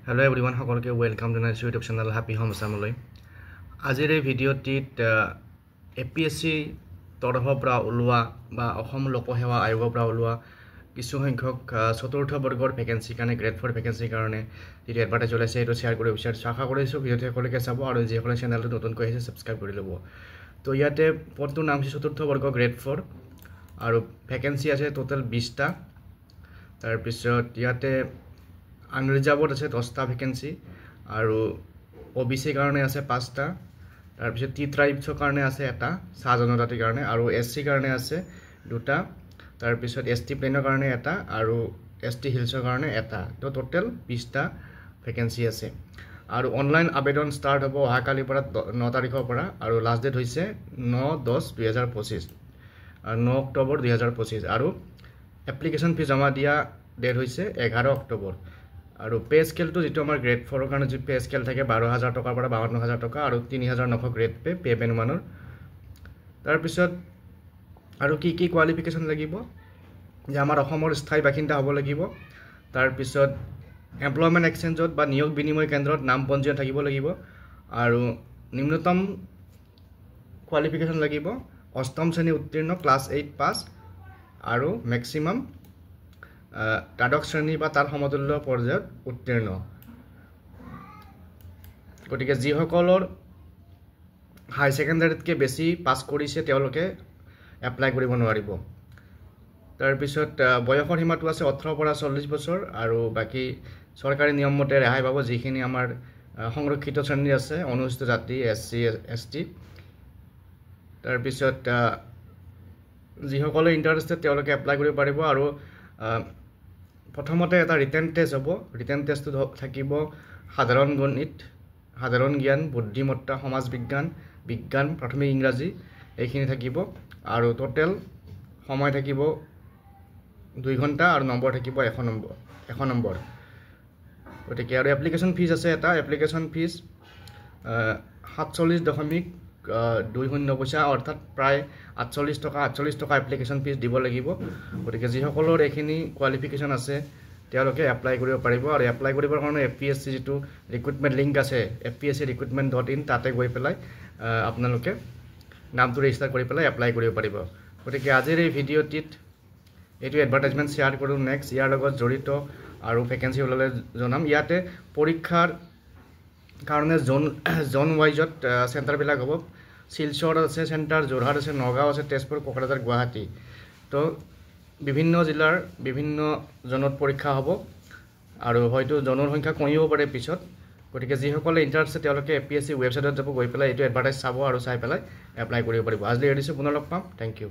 Hello everyone, সকলকে welcome to my YouTube channel Happy Home Samului. আজিৰ এই ভিডিঅ'টিত APSC তৰফৰ পৰা ওলোৱা বা অসম লোকসেৱা আয়োগৰ পৰা ওলোৱা কিছু সংখ্যক চতুৰ্থ বৰ্গৰ ভেকেন্সি কাৰণে গ্ৰেড 4 ভেকেন্সিৰ কাৰণে যিটো এডভাৰটাইজ ওলাইছে এইটো শ্বেয়াৰ কৰিব বিচাৰিছোঁ। আশা কৰিছোঁ ভিডিঅ'টো সকলোকে চাব আৰু যিসকলে চেনেলটো নতুনকৈ আহিছে ছাবস্ক্ৰাইব কৰি ল'ব। তো ইয়াতে পদটোৰ নাম হৈছে চতুৰ্থ বৰ্গ গ্ৰেড 4 আৰু ভেকেন্সি আছে টোটেল 20টা। তাৰপিছত ইয়াতে আনৰিজাৰ্ভড আছে 10টা ভেকেন্সি আৰু OBC কাৰণে আছে 5টা। তাৰপিছত টি ট্ৰাইবছৰ কাৰণে আছে এটা, চাহ জনজাতিৰ কাৰণে, আৰু SC কাৰণে আছে 2টা। তাৰপিছত ST প্লেনৰ কাৰণে এটা আৰু ST হিলছৰ কাৰণে এটা। তো টোটেল 20টা ভেকেন্সি আছে আৰু অনলাইন আবেদন ষ্টাৰ্ট হ'ব অহাকালিৰ পৰা 9 তাৰিখৰ পৰা আৰু লাষ্ট ডেট হৈছে 9/10/2025 আৰু 9 অক্টোবৰ 2025 আৰু এপ্লিকেশ্যন ফি জমা দিয়া ডেট হৈছে 11 অক্টোবৰ। আৰু পে স্কেলটো যিটো আমাৰ গ্ৰেড 4ৰ কাৰণে যি পে স্কেল থাকে 12,000 টকাৰ পৰা 52,000 টকা আৰু 3,900 গ্ৰেড পে পেন মানৰ। তাৰপিছত আৰু কি কোৱালিফিকেশ্যন লাগিব যে আমাৰ অসমৰ স্থায়ী বাসিন্দা হ'ব লাগিব। তাৰপিছত এমপ্লয়মেণ্ট এক্সচেঞ্জত বা নিয়োগ বিনিময় কেন্দ্ৰত নাম পঞ্জীয়ন থাকিব লাগিব আৰু নিম্নতম কোৱালিফিকেশ্যন লাগিব 8ম শ্ৰেণী উত্তীৰ্ণ ক্লাছ 8 পাছ আৰু মেক্সিমাম দ্বাদশ শ্ৰেণী বা তাৰ সমতুল্য পৰ্যায়ত উত্তীৰ্ণ। গতিকে যিসকলৰ হাই ছেকেণ্ডাৰীতকৈ বেছি পাছ কৰিছে তেওঁলোকে এপ্লাই কৰিব নোৱাৰিব। তাৰপিছত বয়সৰ সীমাটো আছে 18 পৰা 40 বছৰ আৰু বাকী চৰকাৰী নিয়ম মতে ৰেহাই পাব যিখিনি আমাৰ সংৰক্ষিত শ্ৰেণী আছে, অনুসূচিত জাতি, SC ST। তাৰপিছত যিসকলে ইণ্টাৰেষ্টেড তেওঁলোকে এপ্লাই কৰিব পাৰিব আৰু প্ৰথমতে এটা ৰিটেন টেষ্ট হ'ব। ৰিটেন টেষ্টটো থাকিব সাধাৰণ গণিত, সাধাৰণ জ্ঞান, বুদ্ধিমত্তা, সমাজ বিজ্ঞান, বিজ্ঞান, প্ৰাথমিক ইংৰাজী এইখিনি থাকিব আৰু টোটেল সময় থাকিব 2 ঘণ্টা আৰু নম্বৰ থাকিব 1 নম্বৰ। গতিকে আৰু এপ্লিকেশ্যন ফিজ আছে এটা, এপ্লিকেশ্যন ফিজ 47.20 পইচা অৰ্থাৎ প্ৰায় 48 টকা এপ্লিকেশ্যন ফিজ দিব লাগিব। গতিকে যিসকলৰ এইখিনি কোৱালিফিকেশ্যন আছে তেওঁলোকে এপ্লাই কৰিব পাৰিব আৰু এপ্লাই কৰিবৰ কাৰণে APSC যিটো ৰিক্ৰুটমেণ্ট লিংক আছে apsc.recruitment.in তাতে গৈ পেলাই আপোনালোকে নামটো ৰেজিষ্টাৰ কৰি পেলাই এপ্লাই কৰিব পাৰিব। গতিকে আজিৰ এই ভিডিঅ'টিত এইটো এডভাৰটাইজমেণ্ট শ্বেয়াৰ কৰোঁ। নেক্সট ইয়াৰ লগত জড়িত আৰু ভেকেন্সি ওলালে জনাম। ইয়াতে পৰীক্ষাৰ কাৰণে জোন ৱাইজত চেণ্টাৰবিলাক হ'ব। শিলচৰ আছে চেণ্টাৰ, যোৰহাট আছে, নগাঁও আছে, তেজপুৰ, কোকৰাঝাৰ, গুৱাহাটী। তো বিভিন্ন জিলাৰ বিভিন্ন জোনত পৰীক্ষা হ'ব আৰু হয়তো জোনৰ সংখ্যা কমিব পাৰে পিছত। গতিকে যিসকলে ইণ্টাৰেষ্ট আছে তেওঁলোকে APSC ৱেবছাইটত যাব, গৈ পেলাই এইটো এডভাৰটাইজ চাব আৰু চাই পেলাই এপ্লাই কৰিব পাৰিব। আজিলৈ এৰিছোঁ, পুনৰ লগ পাম। Thank U.